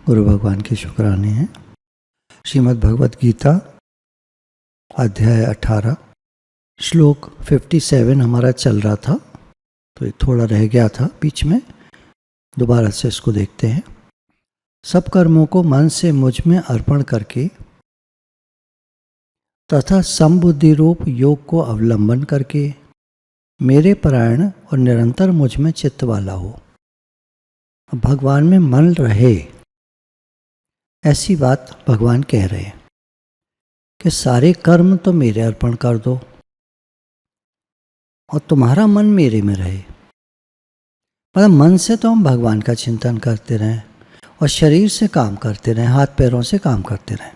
गुरु भगवान के शुक्राने हैं। श्रीमद् भगवत गीता अध्याय 18 श्लोक 57 हमारा चल रहा था, तो ये थोड़ा रह गया था बीच में, दोबारा से इसको देखते हैं। सब कर्मों को मन से मुझ में अर्पण करके तथा समबुद्धि रूप योग को अवलंबन करके मेरे परायण और निरंतर मुझ में चित्त वाला हो, भगवान में मन रहे, ऐसी बात भगवान कह रहे हैं कि सारे कर्म तो मेरे अर्पण कर दो और तुम्हारा मन मेरे में रहे। मतलब मन से तो हम भगवान का चिंतन करते रहें और शरीर से काम करते रहें, हाथ पैरों से काम करते रहें,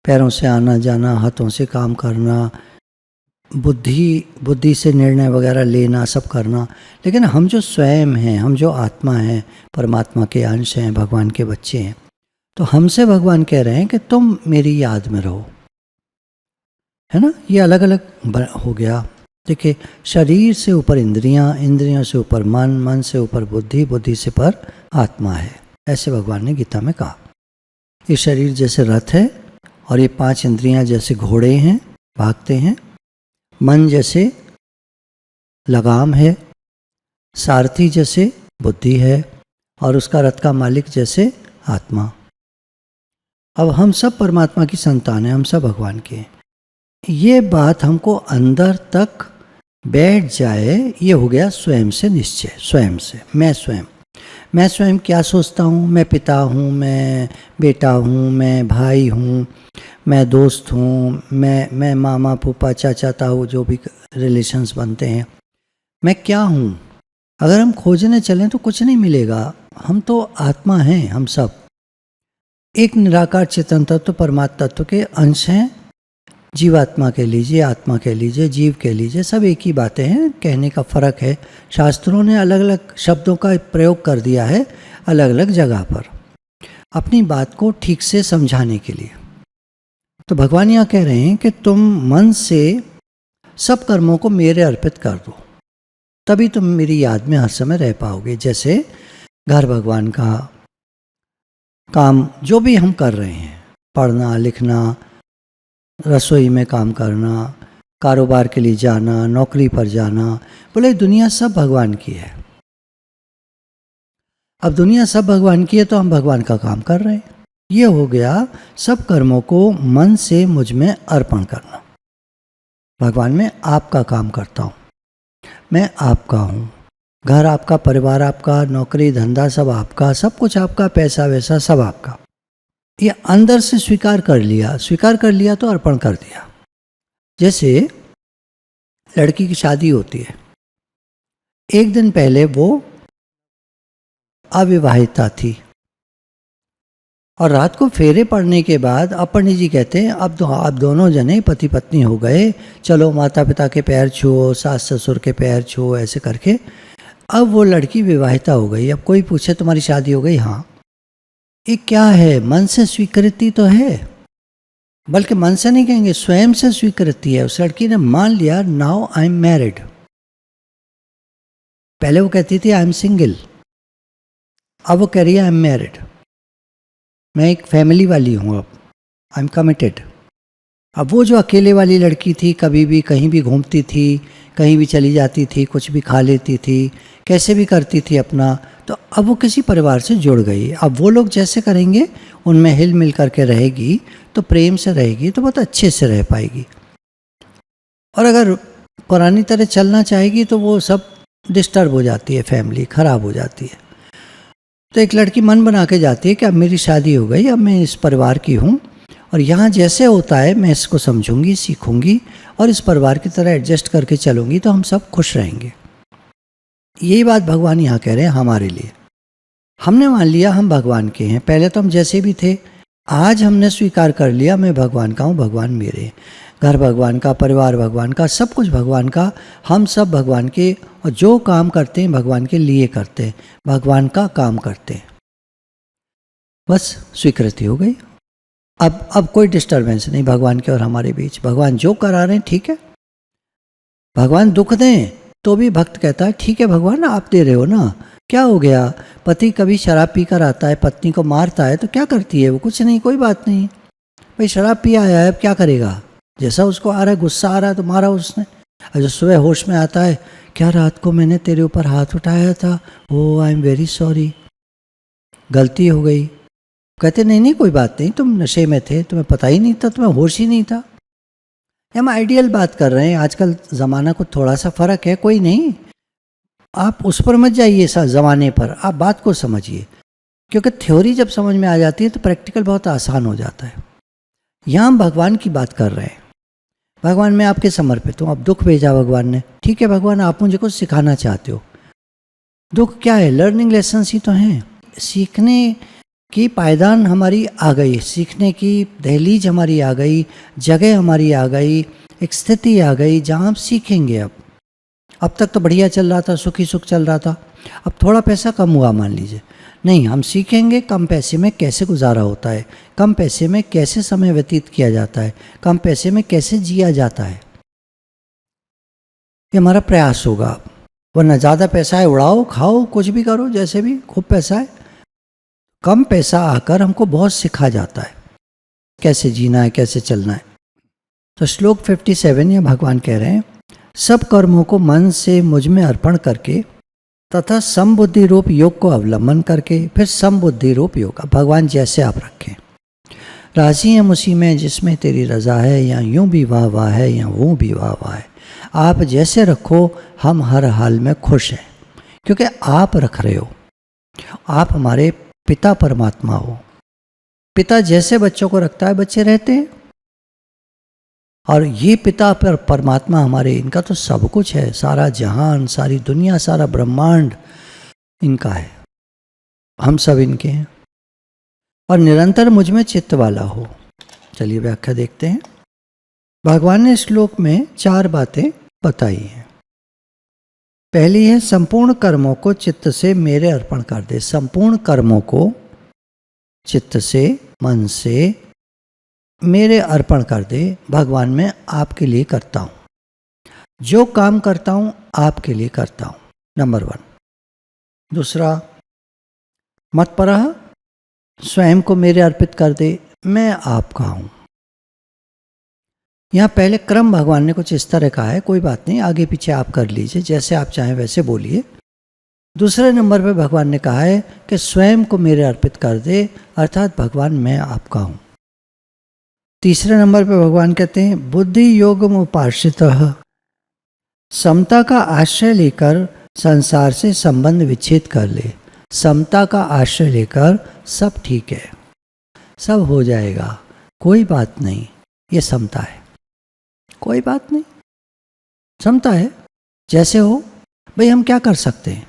पैरों से आना जाना, हाथों से काम करना, बुद्धि से निर्णय वगैरह लेना, सब करना। लेकिन हम जो स्वयं हैं, हम जो आत्मा हैं, परमात्मा के अंश हैं, भगवान के बच्चे हैं, तो हमसे भगवान कह रहे हैं कि तुम मेरी याद में रहो, है ना। ये अलग अलग हो गया। देखिए, शरीर से ऊपर इंद्रियां, इंद्रियों से ऊपर मन, मन से ऊपर बुद्धि, बुद्धि से पर आत्मा है, ऐसे भगवान ने गीता में कहा। ये शरीर जैसे रथ है और ये 5 इंद्रियां जैसे घोड़े हैं, भागते हैं। मन जैसे लगाम है, सारथी जैसे बुद्धि है और उसका रथ का मालिक जैसे आत्मा। अब हम सब परमात्मा की संतान हैं, हम सब भगवान के हैं। ये बात हमको अंदर तक बैठ जाए, ये हो गया स्वयं से निश्चय। स्वयं से मैं स्वयं क्या सोचता हूँ, मैं पिता हूँ, मैं बेटा हूँ, मैं भाई हूँ, मैं दोस्त हूँ, मैं मामा फूफा चाचा ताऊ, जो भी रिलेशंस बनते हैं, मैं क्या हूँ। अगर हम खोजने चलें तो कुछ नहीं मिलेगा। हम तो आत्मा हैं, हम सब एक निराकार चेतन तत्व परमात्मा तत्व के अंश हैं। जीवात्मा कह लीजिए, आत्मा कह लीजिए, जीव कह लीजिए, सब एक ही बातें हैं, कहने का फ़र्क है। शास्त्रों ने अलग अलग शब्दों का प्रयोग कर दिया है अलग अलग जगह पर, अपनी बात को ठीक से समझाने के लिए। तो भगवान यहाँ कह रहे हैं कि तुम मन से सब कर्मों को मेरे अर्पित कर दो, तभी तुम मेरी याद में हर समय रह पाओगे। जैसे घर भगवान का, काम जो भी हम कर रहे हैं, पढ़ना लिखना, रसोई में काम करना, कारोबार के लिए जाना, नौकरी पर जाना, बोले दुनिया सब भगवान की है। अब दुनिया सब भगवान की है तो हम भगवान का काम कर रहे हैं। ये हो गया सब कर्मों को मन से मुझ में अर्पण करना। भगवान में आपका काम करता हूँ, मैं आपका हूँ, घर आपका, परिवार आपका, नौकरी धंधा सब आपका, सब कुछ आपका, पैसा वैसा सब आपका। ये अंदर से स्वीकार कर लिया तो अर्पण कर दिया। जैसे लड़की की शादी होती है, एक दिन पहले वो अविवाहिता थी और रात को फेरे पड़ने के बाद अब पंडित जी कहते हैं अब दोनों जने पति पत्नी हो गए, चलो माता पिता के पैर छुओ, सास ससुर के पैर छुओ, ऐसे करके अब वो लड़की विवाहिता हो गई। अब कोई पूछे तुम्हारी शादी हो गई? हाँ। ये क्या है? मन से स्वीकृति तो है, बल्कि मन से नहीं कहेंगे, स्वयं से स्वीकृति है। उस लड़की ने मान लिया, नाउ आई एम मैरिड। पहले वो कहती थी आई एम सिंगल, अब वो कह रही है आई एम मैरिड, मैं एक फैमिली वाली हूँ, अब आई एम कमिटेड। अब वो जो अकेले वाली लड़की थी, कभी भी कहीं भी घूमती थी, कहीं भी चली जाती थी, कुछ भी खा लेती थी, कैसे भी करती थी अपना, तो अब वो किसी परिवार से जुड़ गई। अब वो लोग जैसे करेंगे उनमें हिल मिल करके रहेगी, तो प्रेम से रहेगी, तो बहुत अच्छे से रह पाएगी। और अगर पुरानी तरह चलना चाहेगी तो वो सब डिस्टर्ब हो जाती है, फैमिली खराब हो जाती है। तो एक लड़की मन बना के जाती है कि अब मेरी शादी हो गई, अब मैं इस परिवार की हूँ और यहाँ जैसे होता है मैं इसको समझूंगी, सीखूंगी और इस परिवार की तरह एडजस्ट करके चलूंगी, तो हम सब खुश रहेंगे। यही बात भगवान यहाँ कह रहे हैं हमारे लिए। हमने मान लिया हम भगवान के हैं, पहले तो हम जैसे भी थे, आज हमने स्वीकार कर लिया मैं भगवान का हूँ, भगवान मेरे, घर भगवान का, परिवार भगवान का, सब कुछ भगवान का, हम सब भगवान के, और जो काम करते हैं भगवान के लिए करते हैं, भगवान का काम करते हैं। बस स्वीकृति हो गई। अब कोई डिस्टर्बेंस नहीं भगवान के और हमारे बीच। भगवान जो करा रहे हैं ठीक है, भगवान दुख दें तो भी भक्त कहता है ठीक है भगवान आप दे रहे हो ना, क्या हो गया? पति कभी शराब पीकर आता है, पत्नी को मारता है तो क्या करती है वो? कुछ नहीं, कोई बात नहीं, भाई शराब पिया आया है, अब क्या करेगा? जैसा उसको आ रहा है, गुस्सा आ रहा है तो मारा उसने। और जो सुबह होश में आता है, क्या रात को मैंने तेरे ऊपर हाथ उठाया था, ओ आई एम वेरी सॉरी, गलती हो गई। कहते नहीं नहीं कोई बात नहीं, तुम नशे में थे, तुम्हें पता ही नहीं था, तुम्हें होश ही नहीं था। हम आइडियल बात कर रहे हैं, आजकल ज़माना को थोड़ा सा फ़र्क है, कोई नहीं, आप उस पर मत जाइए ज़माने पर, आप बात को समझिए, क्योंकि थ्योरी जब समझ में आ जाती है तो प्रैक्टिकल बहुत आसान हो जाता है। यहाँ हम भगवान की बात कर रहे हैं। भगवान मैं आपके समर्पित हूँ, अब दुख भेजा भगवान ने, ठीक है भगवान आप मुझे कुछ सिखाना चाहते हो। दुख क्या है? लर्निंग लेसन्स ही तो हैं। सीखने की पायदान हमारी आ गई, सीखने की दहलीज हमारी आ गई, जगह हमारी आ गई, एक स्थिति आ गई जहाँ हम सीखेंगे। अब तक तो बढ़िया चल रहा था, सुखी सुख चल रहा था, अब थोड़ा पैसा कम हुआ मान लीजिए, नहीं हम सीखेंगे कम पैसे में कैसे गुजारा होता है, कम पैसे में कैसे समय व्यतीत किया जाता है, कम पैसे में कैसे जिया जाता है। ये हमारा प्रयास होगा। वरना ज़्यादा पैसा है, उड़ाओ खाओ कुछ भी करो, जैसे भी खूब पैसा है। कम पैसा आकर हमको बहुत सिखा जाता है कैसे जीना है, कैसे चलना है। तो श्लोक 57 या भगवान कह रहे हैं, सब कर्मों को मन से मुझ में अर्पण करके तथा समबुद्धि रूप योग को अवलंबन करके, फिर समबुद्धि रूप योग, भगवान जैसे आप रखें, राजी हैं उसी में जिसमें तेरी रजा है, या यूं भी वाह वाह है या वो भी वाह वाह है। आप जैसे रखो हम हर हाल में खुश हैं, क्योंकि आप रख रहे हो। आप हमारे पिता परमात्मा हो। पिता जैसे बच्चों को रखता है बच्चे रहते हैं, और ये पिता पर परमात्मा हमारे, इनका तो सब कुछ है, सारा जहान, सारी दुनिया, सारा ब्रह्मांड इनका है, हम सब इनके हैं। और निरंतर मुझ में चित्त वाला हो। चलिए व्याख्या देखते हैं। भगवान ने श्लोक में 4 बातें बताई हैं। पहली है संपूर्ण कर्मों को चित्त से मेरे अर्पण कर दे। संपूर्ण कर्मों को चित्त से, मन से मेरे अर्पण कर दे। भगवान मैं आपके लिए करता हूँ, जो काम करता हूँ आपके लिए करता हूँ, नंबर 1। दूसरा, मत्परः, स्वयं को मेरे अर्पित कर दे, मैं आपका हूँ। यहाँ पहले क्रम भगवान ने कुछ इस तरह कहा है, कोई बात नहीं आगे पीछे आप कर लीजिए, जैसे आप चाहें वैसे बोलिए। दूसरे नंबर पे भगवान ने कहा है कि स्वयं को मेरे अर्पित कर दे, अर्थात भगवान मैं आपका हूँ। तीसरे नंबर पे भगवान कहते हैं बुद्धि योगम उपाश्रितः, समता का आश्रय लेकर संसार से संबंध विच्छेद कर ले। समता का आश्रय लेकर सब ठीक है, सब हो जाएगा, कोई बात नहीं, ये समता है, कोई बात नहीं, समता है, जैसे हो। भाई हम क्या कर सकते हैं,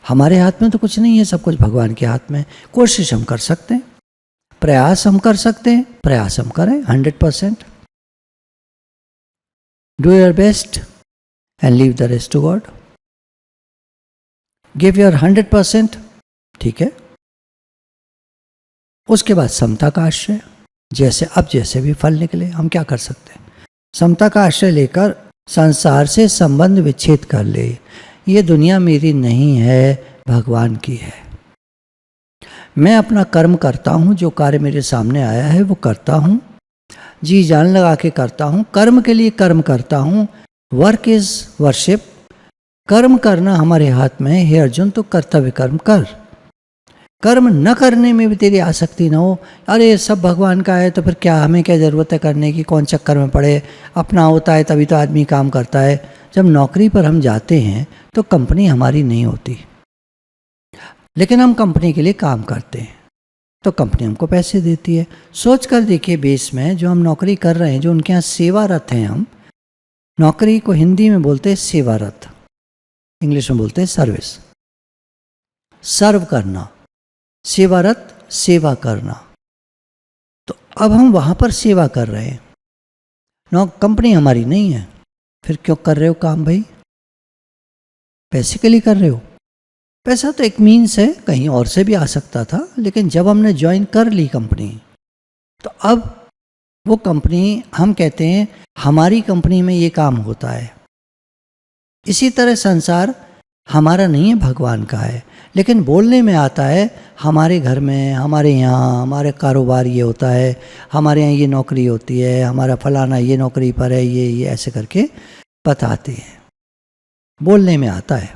हमारे हाथ में तो कुछ नहीं है, सब कुछ भगवान के हाथ में। कोशिश हम कर सकते हैं, प्रयास हम कर सकते हैं, प्रयास हम करें 100%। Do your best and leave the rest to God. Give your 100%, ठीक है। उसके बाद समता का आश्रय, जैसे अब जैसे भी फल निकले, हम क्या कर सकते हैं, समता का आश्रय लेकर संसार से संबंध विच्छेद कर ले। ये दुनिया मेरी नहीं है, भगवान की है। मैं अपना कर्म करता हूँ, जो कार्य मेरे सामने आया है वो करता हूँ, जी जान लगा के करता हूँ, कर्म के लिए कर्म करता हूँ। वर्क इज वर्शिप, कर्म करना हमारे हाथ में है। हे अर्जुन तो कर्तव्य कर्म कर, कर्म न करने में भी तेरी आसक्ति न हो। अरे सब भगवान का है तो फिर क्या, हमें क्या ज़रूरत है करने की, कौन चक्कर में पड़े, अपना होता है तभी तो आदमी काम करता है। जब नौकरी पर हम जाते हैं तो कंपनी हमारी नहीं होती, लेकिन हम कंपनी के लिए काम करते हैं, तो कंपनी हमको पैसे देती है। सोच कर देखिए, बेस में जो हम नौकरी कर रहे हैं, जो उनके यहाँ सेवारत हैं, हम नौकरी को हिंदी में बोलते हैं सेवारत, इंग्लिश में बोलते हैं सर्विस, सर्व करना, सेवारत सेवा करना। तो अब हम वहाँ पर सेवा कर रहे हैं, कंपनी हमारी नहीं है, फिर क्यों कर रहे हो काम भाई, पैसे के लिए कर रहे हो। पैसा तो एक मीन्स है, कहीं और से भी आ सकता था, लेकिन जब हमने ज्वाइन कर ली कंपनी, तो अब वो कंपनी, हम कहते हैं हमारी कंपनी में ये काम होता है। इसी तरह संसार हमारा नहीं है, भगवान का है। लेकिन बोलने में आता है हमारे घर में, हमारे यहाँ, हमारे कारोबार ये होता है, हमारे यहाँ ये नौकरी होती है, हमारा फलाना ये नौकरी पर है, ये ऐसे करके बताते हैं, बोलने में आता है।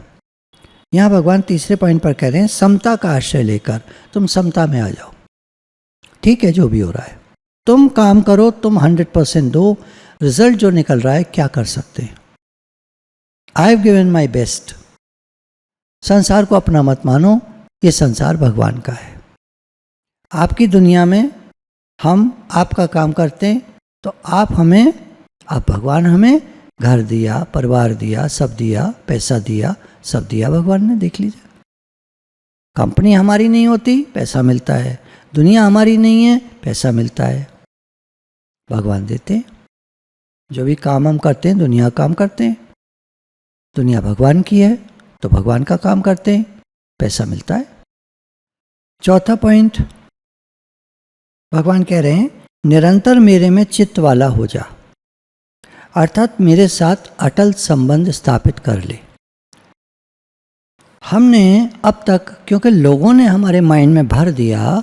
यहाँ भगवान तीसरे पॉइंट पर कह रहे हैं समता का आश्रय लेकर तुम समता में आ जाओ। ठीक है, जो भी हो रहा है तुम काम करो, तुम 100% दो, रिजल्ट जो निकल रहा है क्या कर सकते हैं। I have given my best. संसार को अपना मत मानो, ये संसार भगवान का है। आपकी दुनिया में हम आपका काम करते हैं तो आप भगवान हमें घर दिया, परिवार दिया, सब दिया, पैसा दिया, सब दिया भगवान ने। देख लीजिए, कंपनी हमारी नहीं होती, पैसा मिलता है। दुनिया हमारी नहीं है, पैसा मिलता है, भगवान देते हैं। जो भी काम हम करते हैं, दुनिया काम करते हैं। दुनिया भगवान की है तो भगवान का काम करते हैं, पैसा मिलता है। चौथा पॉइंट भगवान कह रहे हैं निरंतर मेरे में चित्त वाला हो जा, अर्थात मेरे साथ अटल संबंध स्थापित कर ले। हमने अब तक, क्योंकि लोगों ने हमारे माइंड में भर दिया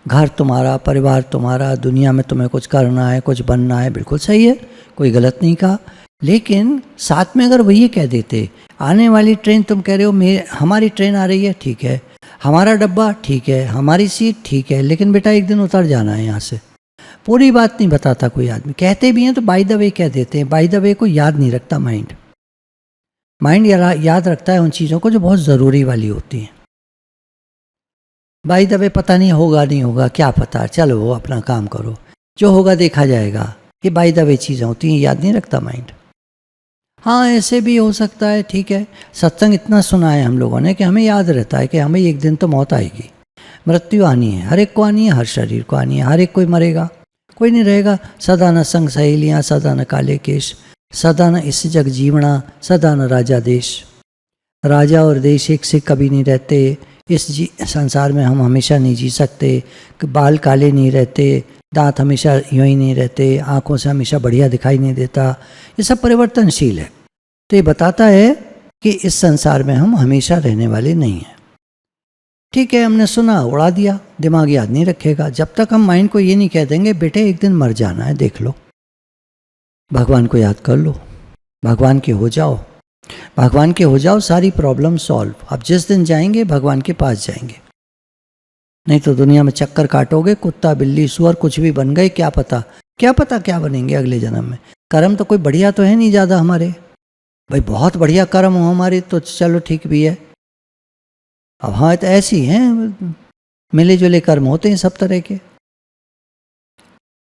घर तुम्हारा, परिवार तुम्हारा, दुनिया में तुम्हें कुछ करना है, कुछ बनना है, बिल्कुल सही है, कोई गलत नहीं कहा। लेकिन साथ में अगर वो ये कह देते आने वाली ट्रेन, तुम कह रहे हो हमारी ट्रेन आ रही है, ठीक है, हमारा डब्बा ठीक है, हमारी सीट ठीक है, लेकिन बेटा एक दिन उतर जाना है यहाँ से। पूरी बात नहीं बताता कोई आदमी, कहते भी हैं तो बाय द वे कह देते हैं। बाय द वे को याद नहीं रखता माइंड याद रखता है उन चीज़ों को जो बहुत ज़रूरी वाली होती हैं। बाय द वे पता नहीं होगा नहीं होगा, क्या पता, चलो वो अपना काम करो, जो होगा देखा जाएगा, ये बाय द वे चीज़ें होती हैं, याद नहीं रखता माइंड। हाँ, ऐसे भी हो सकता है, ठीक है। सत्संग इतना सुना है हम लोगों ने कि हमें याद रहता है कि हमें एक दिन तो मौत आएगी, मृत्यु आनी है, हर एक को आनी है, हर शरीर को आनी है, हर एक कोई मरेगा, कोई नहीं रहेगा। सदा न संग सहेलियाँ, सदा न काले केश, सदा न इस जग जीवना, सदा न राजा देश। राजा और देश एक से कभी नहीं रहते, इस संसार में हम हमेशा नहीं जी सकते। बाल काले नहीं रहते, दांत हमेशा यूँ ही नहीं रहते, आँखों से हमेशा बढ़िया दिखाई नहीं देता, ये सब परिवर्तनशील है। तो ये बताता है कि इस संसार में हम हमेशा रहने वाले नहीं हैं। ठीक है, हमने सुना, उड़ा दिया, दिमाग याद नहीं रखेगा। जब तक हम माइंड को ये नहीं कह देंगे बेटे एक दिन मर जाना है, देख लो, भगवान को याद कर लो, भगवान के हो जाओ, भगवान के हो जाओ, सारी प्रॉब्लम सॉल्व। अब जिस दिन जाएंगे भगवान के पास जाएंगे, नहीं तो दुनिया में चक्कर काटोगे, कुत्ता बिल्ली सुअर कुछ भी बन गए, क्या पता क्या बनेंगे अगले जन्म में। कर्म तो कोई बढ़िया तो है नहीं ज़्यादा हमारे, भाई बहुत बढ़िया कर्म हो हमारे तो चलो ठीक भी है। अब हाँ, तो ऐसी हैं, मिले जुले कर्म होते हैं सब तरह के,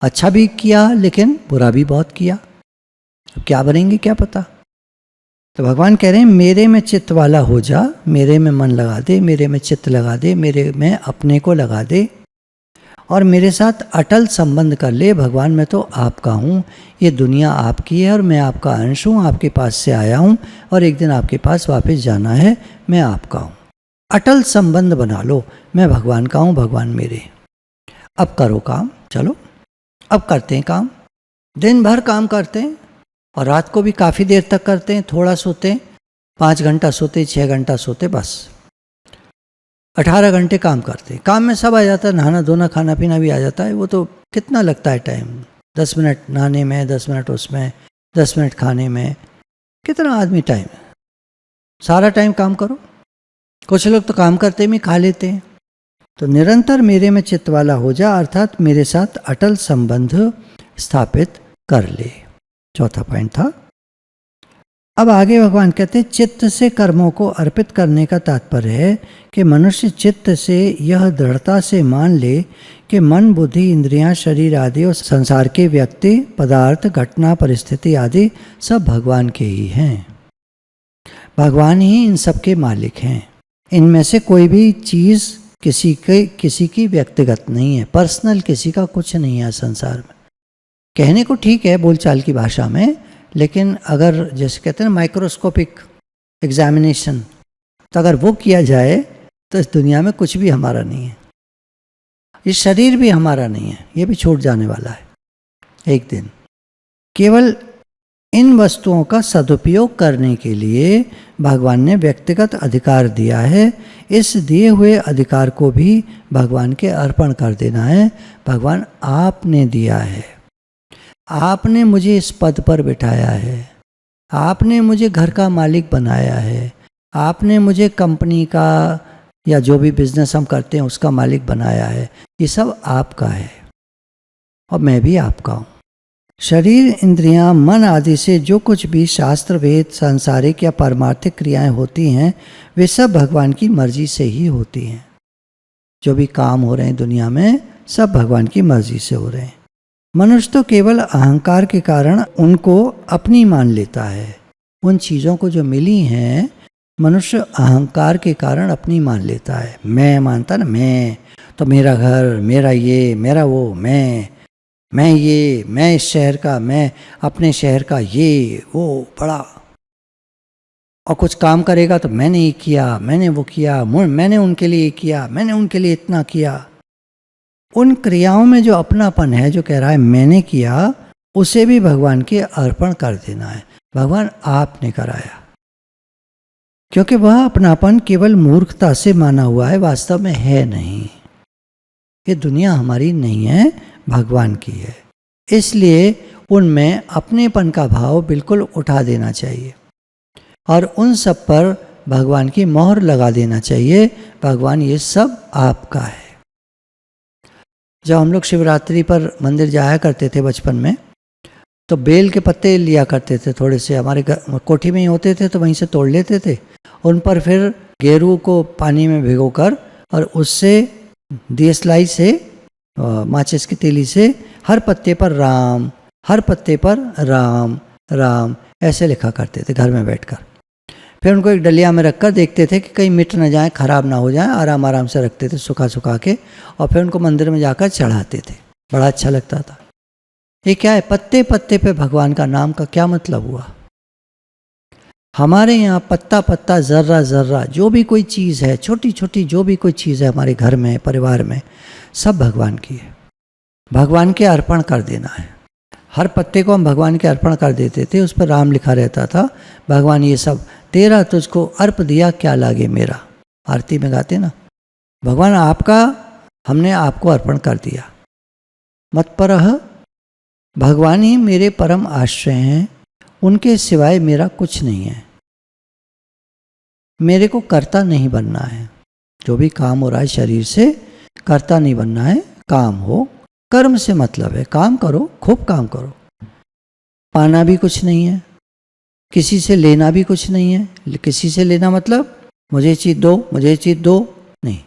अच्छा भी किया लेकिन बुरा भी बहुत किया, अब क्या बनेंगे क्या पता। तो भगवान कह रहे हैं मेरे में चित्त वाला हो जा, मेरे में मन लगा दे, मेरे में चित्त लगा दे, मेरे में अपने को लगा दे और मेरे साथ अटल संबंध कर ले। भगवान मैं तो आपका हूँ, ये दुनिया आपकी है और मैं आपका अंश हूँ, आपके पास से आया हूँ और एक दिन आपके पास वापस जाना है, मैं आपका हूँ। अटल संबंध बना लो, मैं भगवान का हूँ, भगवान मेरे। अब करो काम, चलो अब करते हैं काम। दिन भर काम करते हैं और रात को भी काफ़ी देर तक करते हैं, थोड़ा सोते हैं, 5 घंटा सोते, 6 घंटा सोते, बस 18 घंटे काम करते हैं। काम में सब आ जाता है, नहाना धोना खाना पीना भी आ जाता है। वो तो कितना लगता है टाइम, 10 मिनट नहाने में, 10 मिनट उसमें, 10 मिनट खाने में, कितना आदमी टाइम है। सारा टाइम काम करो। कुछ लोग तो काम करते में खा लेते हैं। तो निरंतर मेरे में चित्त वाला हो जा, अर्थात मेरे साथ अटल संबंध स्थापित कर ले। चौथा पॉइंट था। अब आगे भगवान कहते हैं चित्त से कर्मों को अर्पित करने का तात्पर्य है कि मनुष्य चित्त से यह दृढ़ता से मान ले कि मन बुद्धि इंद्रियां शरीर आदि और संसार के व्यक्ति पदार्थ घटना परिस्थिति आदि सब भगवान के ही हैं। भगवान ही इन सब के मालिक हैं। इनमें से कोई भी चीज़ किसी की व्यक्तिगत नहीं है, पर्सनल किसी का कुछ नहीं है संसार में। कहने को ठीक है बोलचाल की भाषा में, लेकिन अगर जैसे कहते हैं ना माइक्रोस्कोपिक एग्जामिनेशन, तो अगर वो किया जाए तो इस दुनिया में कुछ भी हमारा नहीं है। ये शरीर भी हमारा नहीं है, ये भी छूट जाने वाला है एक दिन। केवल इन वस्तुओं का सदुपयोग करने के लिए भगवान ने व्यक्तिगत अधिकार दिया है। इस दिए हुए अधिकार को भी भगवान के अर्पण कर देना है। भगवान आपने दिया है, आपने मुझे इस पद पर बिठाया है, आपने मुझे घर का मालिक बनाया है, आपने मुझे कंपनी का या जो भी बिजनेस हम करते हैं उसका मालिक बनाया है। ये सब आपका है और मैं भी आपका हूँ। शरीर, इंद्रियां, मन आदि से जो कुछ भी शास्त्र, वेद, सांसारिक या पारमार्थिक क्रियाएं होती हैं वे सब भगवान की मर्जी से ही होती हैं। जो भी काम हो रहे हैं दुनिया में सब भगवान की मर्जी से हो रहे हैं। मनुष्य तो केवल अहंकार के कारण उनको अपनी मान लेता है। उन चीज़ों को जो मिली हैं मनुष्य अहंकार के कारण अपनी मान लेता है। मैं मानता ना, मैं तो मेरा घर, मेरा ये, मेरा वो, मैं ये, मैं इस शहर का, मैं अपने शहर का, ये वो बड़ा। और कुछ काम करेगा तो मैंने ये किया, मैंने वो किया, मैंने उनके लिए किया, मैंने उनके लिए इतना किया। उन क्रियाओं में जो अपनापन है, जो कह रहा है मैंने किया, उसे भी भगवान के अर्पण कर देना है। भगवान आपने कराया, क्योंकि वह अपनापन केवल मूर्खता से माना हुआ है, वास्तव में है नहीं। ये दुनिया हमारी नहीं है, भगवान की है। इसलिए उनमें अपनेपन का भाव बिल्कुल उठा देना चाहिए और उन सब पर भगवान की मोहर लगा देना चाहिए। भगवान ये सब आपका है। जब हम लोग शिवरात्रि पर मंदिर जाया करते थे बचपन में, तो बेल के पत्ते लिया करते थे, थोड़े से हमारे कोठी में ही होते थे तो वहीं से तोड़ लेते थे। उन पर फिर गेरू को पानी में भिगोकर और उससे दियसलाई से, माचिस की तीली से हर पत्ते पर राम, हर पत्ते पर राम राम ऐसे लिखा करते थे घर में बैठकर। फिर उनको एक डलिया में रखकर देखते थे कि कहीं मिट न जाए, खराब ना हो जाए, आराम आराम से रखते थे सुखा सुखा के, और फिर उनको मंदिर में जाकर चढ़ाते थे। बड़ा अच्छा लगता था। ये क्या है? पत्ते पत्ते पे भगवान का नाम का क्या मतलब हुआ? हमारे यहाँ पत्ता पत्ता, जर्रा जर्रा, जो भी कोई चीज़ है, छोटी छोटी जो भी कोई चीज़ है हमारे घर में, परिवार में, सब भगवान की है। भगवान के अर्पण कर देना है। हर पत्ते को हम भगवान के अर्पण कर देते थे, उस पर राम लिखा रहता था। भगवान ये सब तेरा तुझको अर्प दिया, क्या लागे मेरा, आरती में गाते ना। भगवान आपका, हमने आपको अर्पण कर दिया। मत परह, भगवान ही मेरे परम आश्रय हैं, उनके सिवाय मेरा कुछ नहीं है। मेरे को कर्ता नहीं बनना है। जो भी काम हो रहा है शरीर से, कर्ता नहीं बनना है। काम हो, कर्म से मतलब है, काम करो, खूब काम करो। पाना भी कुछ नहीं है, किसी से लेना भी कुछ नहीं है। किसी से लेना मतलब मुझे चीज़ दो, मुझे चीज़ दो, नहीं।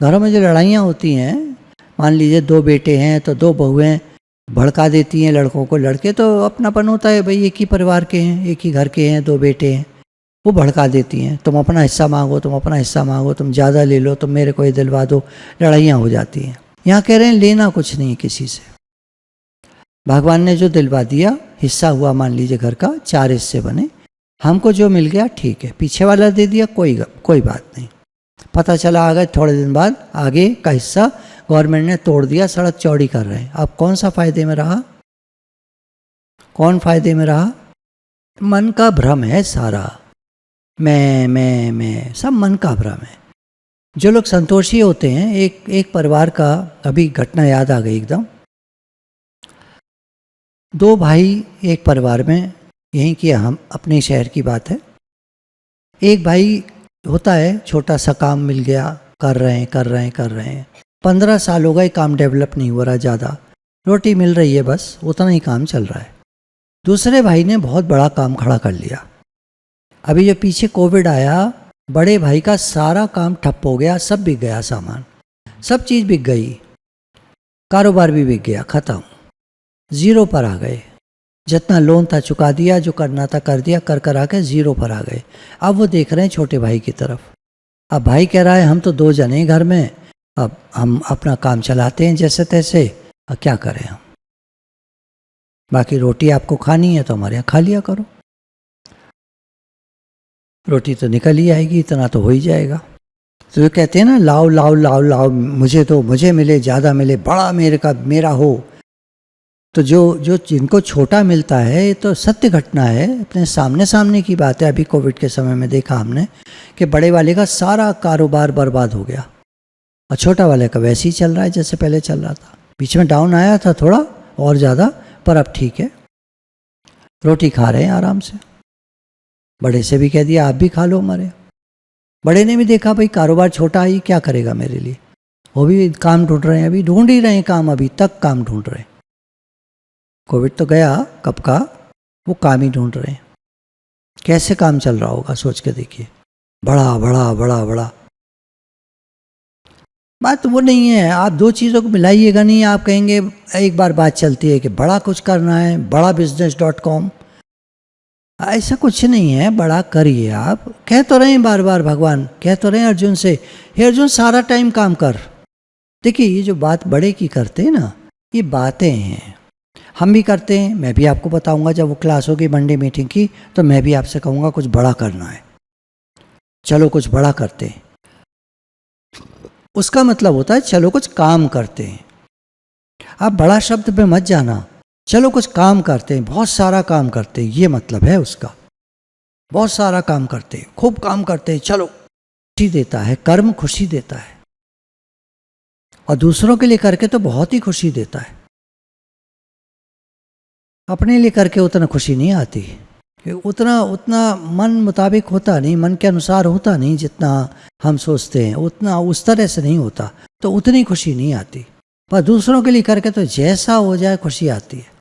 घरों में जो लड़ाइयाँ होती हैं, मान लीजिए दो बेटे हैं तो दो बहुएं भड़का देती हैं लड़कों को। लड़के तो अपनापन होता है, भाई एक ही परिवार के हैं, एक ही घर के हैं, दो बेटे हैं, वो भड़का देती हैं। तुम अपना हिस्सा मांगो, तुम अपना हिस्सा मांगो, तुम ज़्यादा ले लो, तुम मेरे को ये दिलवा दो, लड़ाइयाँ हो जाती हैं। यहाँ कह रहे हैं लेना कुछ नहीं है किसी से। भगवान ने जो दिलवा दिया, हिस्सा हुआ मान लीजिए घर का, 4 हिस्से बने, हमको जो मिल गया ठीक है। पीछे वाला दे दिया, कोई बात नहीं। पता चला आ गए थोड़े दिन बाद आगे का हिस्सा गवर्नमेंट ने तोड़ दिया, सड़क चौड़ी कर रहे हैं। अब कौन सा फायदे में रहा? कौन फायदे में रहा? मन का भ्रम है सारा। मैं, सब मन का भ्रम है। जो लोग संतोषी होते हैं, एक परिवार का अभी घटना याद आ गई एकदम। 2 भाई एक परिवार में, यहीं की हम अपने शहर की बात है। एक भाई होता है, छोटा सा काम मिल गया, कर रहे हैं। 15 साल हो गए, काम डेवलप नहीं हो रहा ज़्यादा, रोटी मिल रही है, बस उतना ही काम चल रहा है। दूसरे भाई ने बहुत बड़ा काम खड़ा कर लिया। अभी जो पीछे कोविड आया, बड़े भाई का सारा काम ठप हो गया, सब बिक गया, सामान सब चीज़ बिक गई, कारोबार भी बिक गया, ख़त्म, ज़ीरो पर आ गए। जितना लोन था चुका दिया, जो करना था कर दिया, कर आके ज़ीरो पर आ गए। अब वो देख रहे हैं छोटे भाई की तरफ। अब भाई कह रहा है हम तो 2 जने घर में, अब हम अपना काम चलाते हैं जैसे तैसे, अब क्या करें हम, बाकी रोटी आपको खानी है तो हमारे यहाँ खा लिया करो, रोटी तो निकल ही आएगी, इतना तो हो ही जाएगा। तो ये कहते हैं ना, लाओ लाओ लाओ लाओ, मुझे मिले, ज़्यादा मिले, बड़ा मेरा हो। तो जो जिनको छोटा मिलता है ये तो सत्य घटना है, अपने सामने सामने की बात है। अभी कोविड के समय में देखा हमने कि बड़े वाले का सारा कारोबार बर्बाद हो गया और छोटा वाले का वैसे ही चल रहा है जैसे पहले चल रहा था। बीच में डाउन आया था थोड़ा और ज़्यादा, पर अब ठीक है, रोटी खा रहे हैं आराम से। बड़े से भी कह दिया आप भी खा लो हमारे। बड़े ने भी देखा भाई कारोबार छोटा ही क्या करेगा मेरे लिए, वो भी काम ढूंढ रहे हैं, अभी ढूंढ ही रहे हैं काम, अभी तक काम ढूंढ रहे हैं। कोविड तो गया कब का, वो काम ही ढूंढ रहे हैं। कैसे काम चल रहा होगा सोच के देखिए, बड़ा बड़ा बड़ा बड़ा। बात वो नहीं है, आप दो चीज़ों को मिलाइएगा नहीं। आप कहेंगे एक बार बात चलती है कि बड़ा कुछ करना है, बड़ा business.com, ऐसा कुछ नहीं है। बड़ा करिए, आप कह तो रहे हैं बार बार, भगवान कह तो रहे हैं अर्जुन से, हे अर्जुन सारा टाइम काम कर। देखिए ये जो बात बड़े की करते हैं ना, ये बातें हैं, हम भी करते हैं। मैं भी आपको बताऊंगा जब वो क्लास होगी मंडे मीटिंग की, तो मैं भी आपसे कहूँगा कुछ बड़ा करना है, चलो कुछ बड़ा करते हैं। उसका मतलब होता है चलो कुछ काम करते हैं। आप बड़ा शब्द पे मत जाना, चलो कुछ काम करते हैं, बहुत सारा काम करते हैं, ये मतलब है उसका। बहुत सारा काम करते हैं, खूब काम करते हैं, चलो। खुशी देता है कर्म, खुशी देता है, और दूसरों के लिए करके तो बहुत ही खुशी देता है। अपने लिए करके उतना खुशी नहीं आती, उतना मन मुताबिक होता नहीं, मन के अनुसार होता नहीं, जितना हम सोचते हैं उतना उस तरह से नहीं होता, तो उतनी खुशी नहीं आती। पर दूसरों के लिए करके तो जैसा हो जाए खुशी आती है।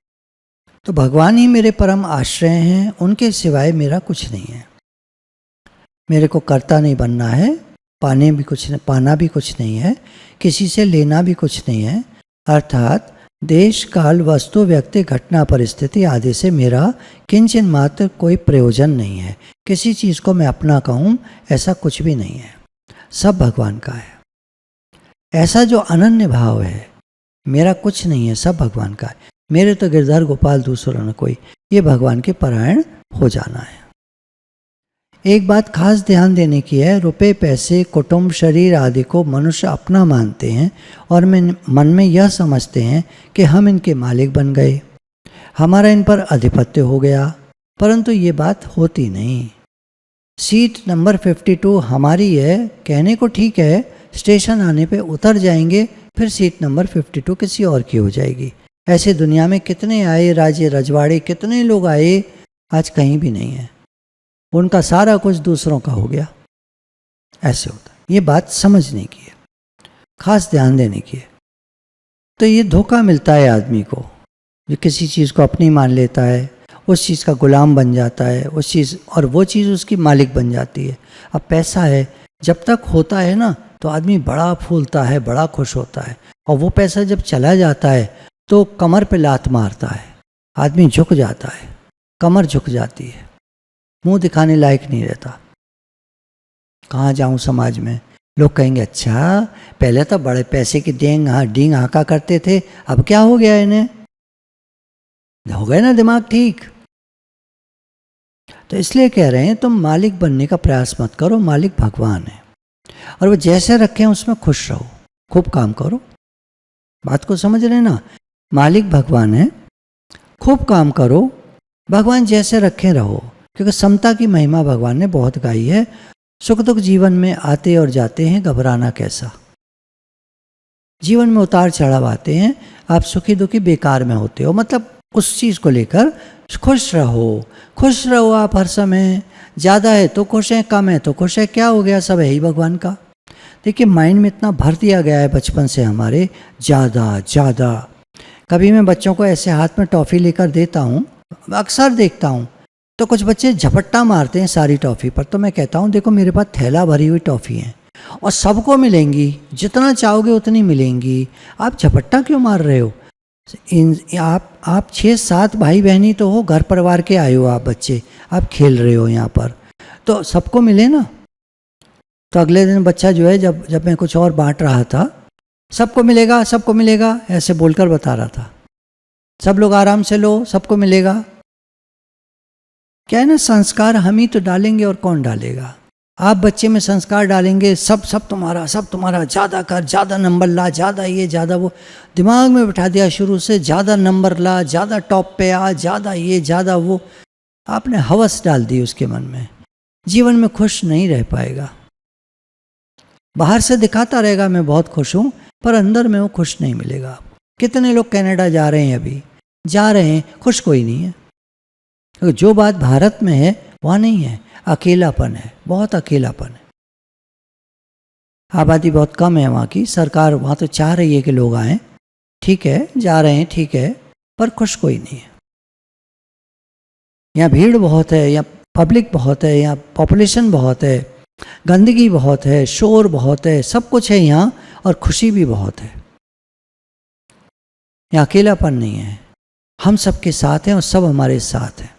तो भगवान ही मेरे परम आश्रय हैं, उनके सिवाय मेरा कुछ नहीं है। मेरे को कर्ता नहीं बनना है, पाना भी कुछ नहीं है, किसी से लेना भी कुछ नहीं है। अर्थात देश काल वस्तु व्यक्ति घटना परिस्थिति आदि से मेरा किंचन मात्र कोई प्रयोजन नहीं है। किसी चीज़ को मैं अपना कहूँ ऐसा कुछ भी नहीं है, सब भगवान का है। ऐसा जो अनन्य भाव है, मेरा कुछ नहीं है, सब भगवान का है। मेरे तो गिरधर गोपाल दूसरा न कोई, ये भगवान के परायण हो जाना है। एक बात खास ध्यान देने की है, रुपए पैसे कुटुंब शरीर आदि को मनुष्य अपना मानते हैं और मन में यह समझते हैं कि हम इनके मालिक बन गए, हमारा इन पर आधिपत्य हो गया, परंतु ये बात होती नहीं। सीट नंबर 52 हमारी है कहने को ठीक है, स्टेशन आने पे उतर जाएंगे, फिर सीट नंबर 52 किसी और की हो जाएगी। ऐसे दुनिया में कितने आए राजे रजवाड़े, कितने लोग आए, आज कहीं भी नहीं है, उनका सारा कुछ दूसरों का हो गया। ऐसे होता है, ये बात समझने की है, खास ध्यान देने की है। तो ये धोखा मिलता है आदमी को, जो किसी चीज़ को अपनी मान लेता है, उस चीज़ का गुलाम बन जाता है, उस चीज़, और वो चीज़ उसकी मालिक बन जाती है। अब पैसा है, जब तक होता है ना तो आदमी बड़ा फूलता है, बड़ा खुश होता है, और वो पैसा जब चला जाता है तो कमर पे लात मारता है, आदमी झुक जाता है, कमर झुक जाती है, मुंह दिखाने लायक नहीं रहता। कहाँ जाऊँ समाज में, लोग कहेंगे अच्छा पहले तो बड़े पैसे की डींग हाका करते थे, अब क्या हो गया इन्हें, हो गए ना दिमाग ठीक। तो इसलिए कह रहे हैं तुम मालिक बनने का प्रयास मत करो, मालिक भगवान है, और वो जैसे रखे हैं उसमें खुश रहो, खूब काम करो। बात को समझ रहे ना, मालिक भगवान है, खूब काम करो, भगवान जैसे रखे रहो, क्योंकि समता की महिमा भगवान ने बहुत गाई है। सुख दुख जीवन में आते और जाते हैं, घबराना कैसा। जीवन में उतार चढ़ाव आते हैं, आप सुखी दुखी बेकार में होते हो, मतलब उस चीज़ को लेकर खुश रहो आप हर समय। ज़्यादा है तो खुश हैं, कम है तो खुश है, क्या हो गया, सब है ही भगवान का। देखिए माइंड में इतना भर दिया गया है बचपन से हमारे, ज़्यादा। कभी मैं बच्चों को ऐसे हाथ में टॉफ़ी लेकर देता हूँ, अक्सर देखता हूँ, तो कुछ बच्चे झपट्टा मारते हैं सारी टॉफ़ी पर। तो मैं कहता हूँ देखो मेरे पास थैला भरी हुई टॉफ़ी है और सबको मिलेंगी, जितना चाहोगे उतनी मिलेंगी, आप झपट्टा क्यों मार रहे हो। आप 6-7 भाई बहनी तो हो, घर परिवार के आए हो आप बच्चे, आप खेल रहे हो यहाँ पर, तो सबको मिले ना। तो अगले दिन बच्चा जो है, जब मैं कुछ और बांट रहा था, सबको मिलेगा ऐसे बोलकर बता रहा था, सब लोग आराम से लो, सबको मिलेगा। क्या है ना, संस्कार हम ही तो डालेंगे और कौन डालेगा। आप बच्चे में संस्कार डालेंगे सब सब तुम्हारा, सब तुम्हारा, ज़्यादा कर, ज़्यादा नंबर ला, ज़्यादा ये ज़्यादा वो, दिमाग में बिठा दिया शुरू से, ज़्यादा नंबर ला, ज़्यादा टॉप पे आ, ज़्यादा ये ज़्यादा वो, आपने हवस डाल दी उसके मन में। जीवन में खुश नहीं रह पाएगा। बाहर से दिखाता रहेगा मैं बहुत खुश हूँ, पर अंदर में वो खुश नहीं मिलेगा। कितने लोग कनाडा जा रहे हैं, अभी जा रहे हैं, खुश कोई नहीं है। तो जो बात भारत में है वहाँ नहीं है, अकेलापन है, बहुत अकेलापन है। आबादी बहुत कम है वहाँ की, सरकार वहाँ तो चाह रही है कि लोग आएँ, ठीक है जा रहे हैं, ठीक है, पर खुश कोई नहीं है। यहाँ भीड़ बहुत है, यहाँ पब्लिक बहुत है, यहाँ पॉपुलेशन बहुत है, गंदगी बहुत है, शोर बहुत है, सब कुछ है यहाँ, और खुशी भी बहुत है। यहाँ अकेलापन नहीं है, हम सबके साथ हैं और सब हमारे साथ हैं।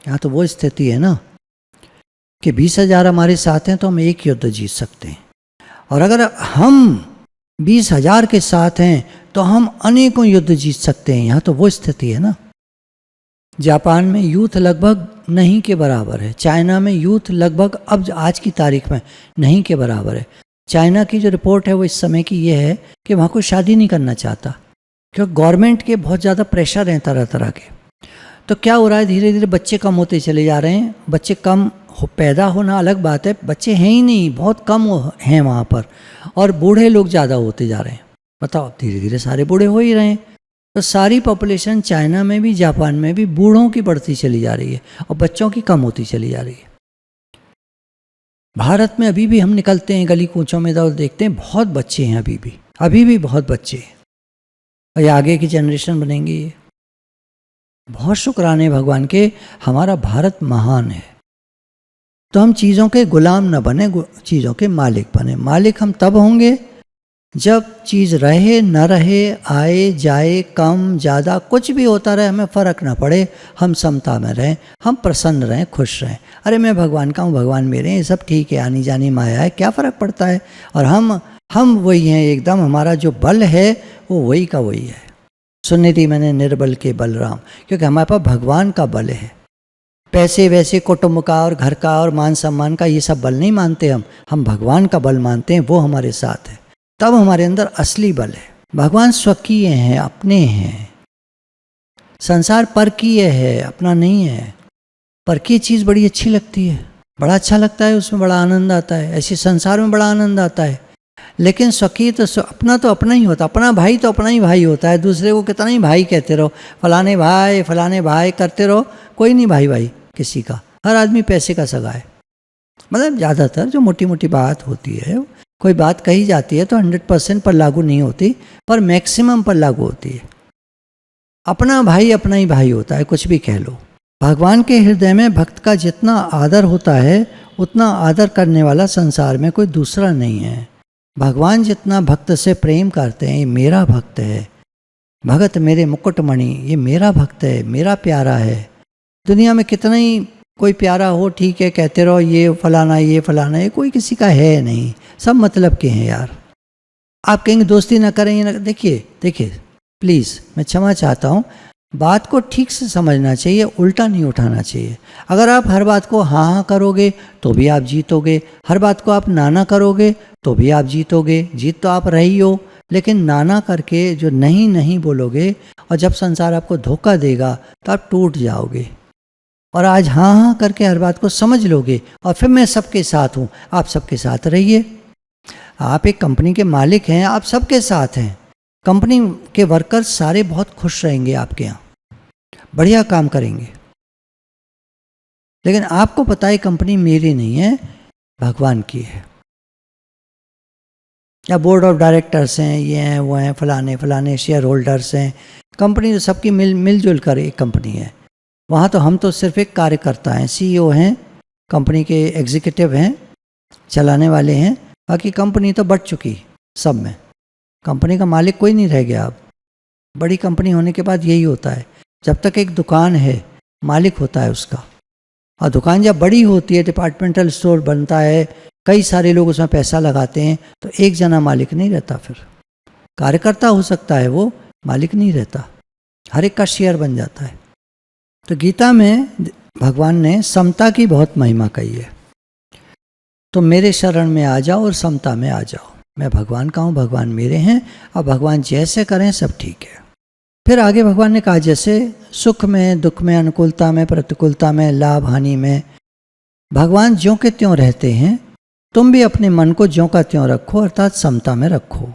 यहाँ तो वो स्थिति है ना कि 20,000 हमारे साथ हैं तो हम एक युद्ध जीत सकते हैं, और अगर हम 20,000 के साथ हैं तो हम अनेकों युद्ध जीत सकते हैं। यहाँ तो वो स्थिति है ना। जापान में यूथ लगभग नहीं के बराबर है, चाइना में यूथ लगभग अब आज की तारीख में नहीं के बराबर है। चाइना की जो रिपोर्ट है वो इस समय की ये है कि वहाँ कोई शादी नहीं करना चाहता, क्योंकि गवर्नमेंट के बहुत ज़्यादा प्रेशर हैं तरह तरह के। तो क्या हो रहा है, धीरे धीरे बच्चे कम होते चले जा रहे हैं। बच्चे कम पैदा होना अलग बात है, बच्चे हैं ही नहीं, बहुत कम हैं वहाँ पर, और बूढ़े लोग ज़्यादा होते जा रहे हैं। बताओ, धीरे धीरे सारे बूढ़े हो ही रहे हैं। तो सारी पॉपुलेशन चाइना में भी जापान में भी बूढ़ों की बढ़ती चली जा रही है और बच्चों की कम होती चली जा रही है। भारत में अभी भी हम निकलते हैं गली कूचों में तो देखते हैं बहुत बच्चे हैं, अभी भी बहुत बच्चे हैं, और ये आगे की जनरेशन बनेंगी। ये बहुत शुक्राने भगवान के, हमारा भारत महान है। तो हम चीज़ों के गुलाम न बने, चीज़ों के मालिक बने। मालिक हम तब होंगे जब चीज़ रहे न रहे, आए जाए, कम ज़्यादा कुछ भी होता रहे, हमें फ़र्क ना पड़े, हम समता में रहें, हम प्रसन्न रहें, खुश रहें। अरे मैं भगवान का हूँ, भगवान मेरे हैं, ये सब ठीक है, आनी जानी माया है, क्या फ़र्क पड़ता है। और हम वही हैं एकदम, हमारा जो बल है वो वही का वही है। सुनिधि मैंने निर्बल के बलराम, क्योंकि हमारे पास भगवान का बल है। पैसे वैसे कुटुंब का और घर का और मान सम्मान का ये सब बल नहीं मानते हम भगवान का बल मानते हैं, वो हमारे साथ है, तब हमारे अंदर असली बल है। भगवान स्वकीय हैं, अपने हैं। संसार परकीय है, अपना नहीं है। परकीय चीज़ बड़ी अच्छी लगती है, बड़ा अच्छा लगता है, उसमें बड़ा आनंद आता है, ऐसे संसार में बड़ा आनंद आता है। लेकिन स्वकीय तो अपना ही होता, अपना भाई तो अपना ही भाई होता है। दूसरे को कितना ही भाई कहते रहो, फलाने भाई करते रहो, कोई नहीं भाई भाई किसी का। हर आदमी पैसे का सगा है। मतलब ज़्यादातर जो मोटी मोटी बात होती है, कोई बात कही जाती है तो 100% पर लागू नहीं होती, पर मैक्सिमम पर लागू होती है। अपना ही भाई होता है, कुछ भी कह लो। भगवान के हृदय में भक्त का जितना आदर होता है, उतना आदर करने वाला संसार में कोई दूसरा नहीं है। भगवान जितना भक्त से प्रेम करते हैं, ये मेरा भक्त है, भगत मेरे मुकुटमणि, ये मेरा भक्त है, मेरा प्यारा है। दुनिया में कितना ही कोई प्यारा हो, ठीक है, कहते रहो ये फलाना, ये कोई किसी का है नहीं, सब मतलब के हैं यार। आप कहेंगे दोस्ती ना करें, ये ना, देखिए प्लीज़, मैं क्षमा चाहता हूँ, बात को ठीक से समझना चाहिए, उल्टा नहीं उठाना चाहिए। अगर आप हर बात को हाँ करोगे तो भी आप जीतोगे, हर बात को आप ना करोगे तो भी आप जीतोगे। जीत तो आप रही हो, लेकिन ना करके जो नहीं बोलोगे, और जब संसार आपको धोखा देगा तो आप टूट जाओगे। और आज हाँ करके हर बात को समझ लोगे, और फिर मैं सबके साथ हूँ, आप सबके साथ रहिए। आप एक कंपनी के मालिक हैं, आप सबके साथ हैं। कंपनी के वर्कर्स सारे बहुत खुश रहेंगे आपके यहाँ, बढ़िया काम करेंगे। लेकिन आपको पता है कंपनी मेरी नहीं है, भगवान की है। या बोर्ड ऑफ डायरेक्टर्स हैं, ये हैं वो हैं, फलाने शेयर होल्डर्स हैं। कंपनी तो सबकी मिलजुल कर एक कंपनी है। वहाँ तो हम तो सिर्फ एक कार्यकर्ता हैं, CEO हैं, कंपनी के एग्जीक्यूटिव हैं, चलाने वाले हैं। बाकी कंपनी तो बढ़ चुकी सब में, कंपनी का मालिक कोई नहीं रह गया अब। बड़ी कंपनी होने के बाद यही होता है, जब तक एक दुकान है मालिक होता है उसका, और दुकान जब बड़ी होती है, डिपार्टमेंटल स्टोर बनता है, कई सारे लोग उसमें पैसा लगाते हैं, तो एक जना मालिक नहीं रहता। फिर कार्यकर्ता हो सकता है, वो मालिक नहीं रहता, हर एक का शेयर बन जाता है। तो गीता में भगवान ने समता की बहुत महिमा कही है। तुम मेरे शरण में आ जाओ और समता में आ जाओ। मैं भगवान का हूँ, भगवान मेरे हैं, और भगवान जैसे करें सब ठीक है। फिर आगे भगवान ने कहा जैसे सुख में, दुख में, अनुकूलता में, प्रतिकूलता में, लाभ हानि में भगवान ज्यों के त्यों रहते हैं, तुम भी अपने मन को ज्यों का त्यों रखो, अर्थात समता में रखो।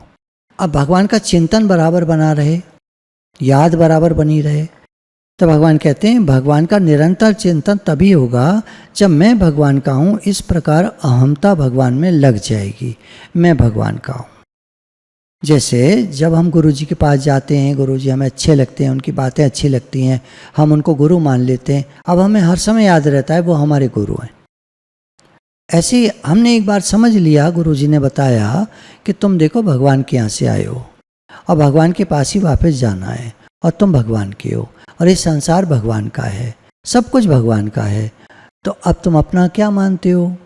अब भगवान का चिंतन बराबर बना रहे, याद बराबर बनी रहे। तो भगवान कहते हैं भगवान का निरंतर चिंतन तभी होगा जब मैं भगवान का हूँ, इस प्रकार अहमता भगवान में लग जाएगी, मैं भगवान का हूँ। जैसे जब हम गुरु जी के पास जाते हैं, गुरु जी हमें अच्छे लगते हैं, उनकी बातें अच्छी लगती हैं, हम उनको गुरु मान लेते हैं, अब हमें हर समय याद रहता है वो हमारे गुरु हैं। ऐसे ही हमने एक बार समझ लिया, गुरु जी ने बताया कि तुम देखो भगवान के यहाँ से आए हो और भगवान के पास ही वापस जाना है, और तुम भगवान के हो, और ये संसार भगवान का है, सब कुछ भगवान का है। तो अब तुम अपना क्या मानते हो?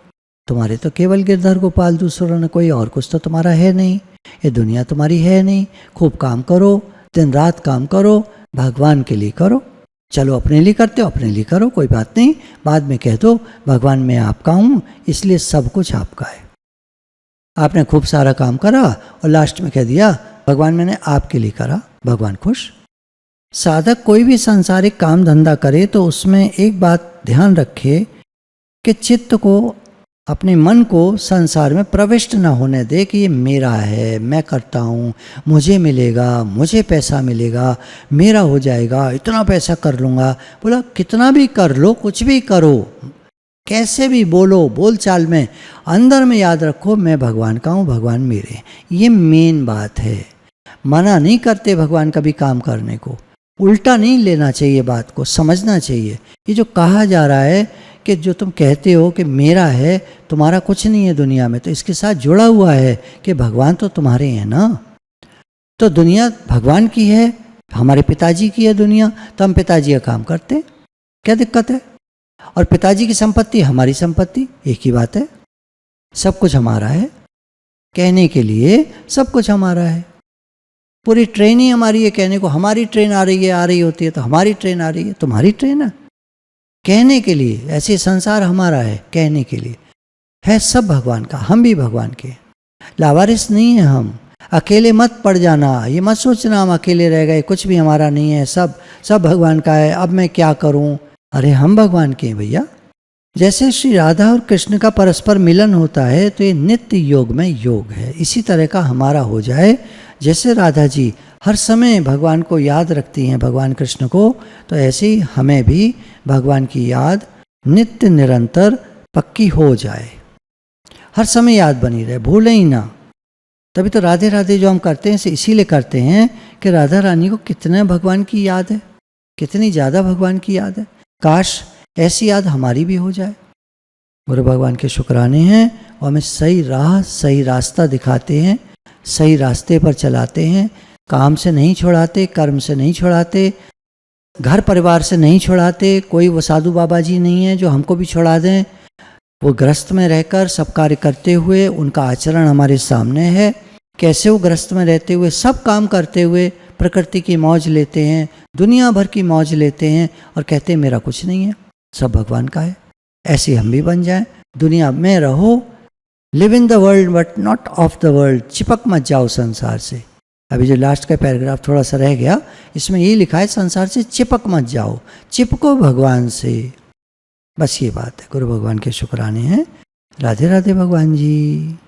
तुम्हारे तो केवल गिरधर गोपाल, दूसरों ने कोई और कुछ तो तुम्हारा है नहीं, ये दुनिया तुम्हारी है नहीं। खूब काम करो, दिन रात काम करो, भगवान के लिए करो। चलो अपने लिए करते हो, अपने लिए करो, कोई बात नहीं, बाद में कह दो भगवान मैं आपका हूँ, इसलिए सब कुछ आपका है। आपने खूब सारा काम करा और लास्ट में कह दिया भगवान मैंने आपके लिए करा, भगवान खुश। साधक कोई भी सांसारिक काम धंधा करे तो उसमें एक बात ध्यान रखे कि चित्त को, अपने मन को संसार में प्रविष्ट न होने दे कि ये मेरा है, मैं करता हूँ, मुझे मिलेगा, मुझे पैसा मिलेगा, मेरा हो जाएगा, इतना पैसा कर लूँगा। बोला कितना भी कर लो, कुछ भी करो, कैसे भी बोलो, बोल चाल में, अंदर में याद रखो मैं भगवान का हूँ, भगवान मेरे। ये मेन बात है। मना नहीं करते भगवान कभी काम करने को, उल्टा नहीं लेना चाहिए, बात को समझना चाहिए। ये जो कहा जा रहा है कि जो तुम कहते हो कि मेरा है, तुम्हारा कुछ नहीं है दुनिया में, तो इसके साथ जुड़ा हुआ है कि भगवान तो तुम्हारे हैं ना। तो दुनिया भगवान की है, हमारे पिताजी की है दुनिया, तो हम पिताजी का काम करते हैं, क्या दिक्कत है? और पिताजी की संपत्ति हमारी संपत्ति, एक ही बात है, सब कुछ हमारा है। कहने के लिए सब कुछ हमारा है, पूरी ट्रेन ही हमारी है। कहने को हमारी ट्रेन आ रही है, आ रही होती है तो हमारी ट्रेन आ रही है, तुम्हारी ट्रेन है। कहने के लिए ऐसे संसार हमारा है, कहने के लिए है सब भगवान का, हम भी भगवान के। लावारिस नहीं है हम, अकेले मत पड़ जाना, ये मत सोचना हम अकेले रह गए, कुछ भी हमारा नहीं है, सब भगवान का है, अब मैं क्या करूं। अरे हम भगवान के हैं भैया। जैसे श्री राधा और कृष्ण का परस्पर मिलन होता है तो ये नित्य योग में योग है, इसी तरह का हमारा हो जाए। जैसे राधा जी हर समय भगवान को याद रखती हैं, भगवान कृष्ण को, तो ऐसे ही हमें भी भगवान की याद नित्य निरंतर पक्की हो जाए, हर समय याद बनी रहे, भूलें ही ना। तभी तो राधे राधे जो हम करते हैं इसीलिए करते हैं कि राधा रानी को कितना भगवान की याद है, कितनी ज़्यादा भगवान की याद है। काश ऐसी याद हमारी भी हो जाए। गुरु भगवान के शुक्राने हैं और हमें सही राह, सही रास्ता दिखाते हैं, सही रास्ते पर चलाते हैं, काम से नहीं छुड़ाते, कर्म से नहीं छुड़ाते, घर परिवार से नहीं छुड़ाते। कोई वो साधु बाबा जी नहीं है जो हमको भी छुड़ा दें। वो गृहस्थ में रहकर सब कार्य करते हुए, उनका आचरण हमारे सामने है, कैसे वो गृहस्थ में रहते हुए सब काम करते हुए प्रकृति की मौज लेते हैं, दुनिया भर की मौज लेते हैं और कहते हैं मेरा कुछ नहीं है, सब भगवान का है। ऐसे हम भी बन जाएं, दुनिया में रहो, live in the world but not of the world, चिपक मत जाओ संसार से। अभी जो लास्ट का पैराग्राफ थोड़ा सा रह गया, इसमें यही लिखा है संसार से चिपक मत जाओ, चिपको भगवान से, बस ये बात है। गुरु भगवान के शुक्राने हैं। राधे राधे भगवान जी।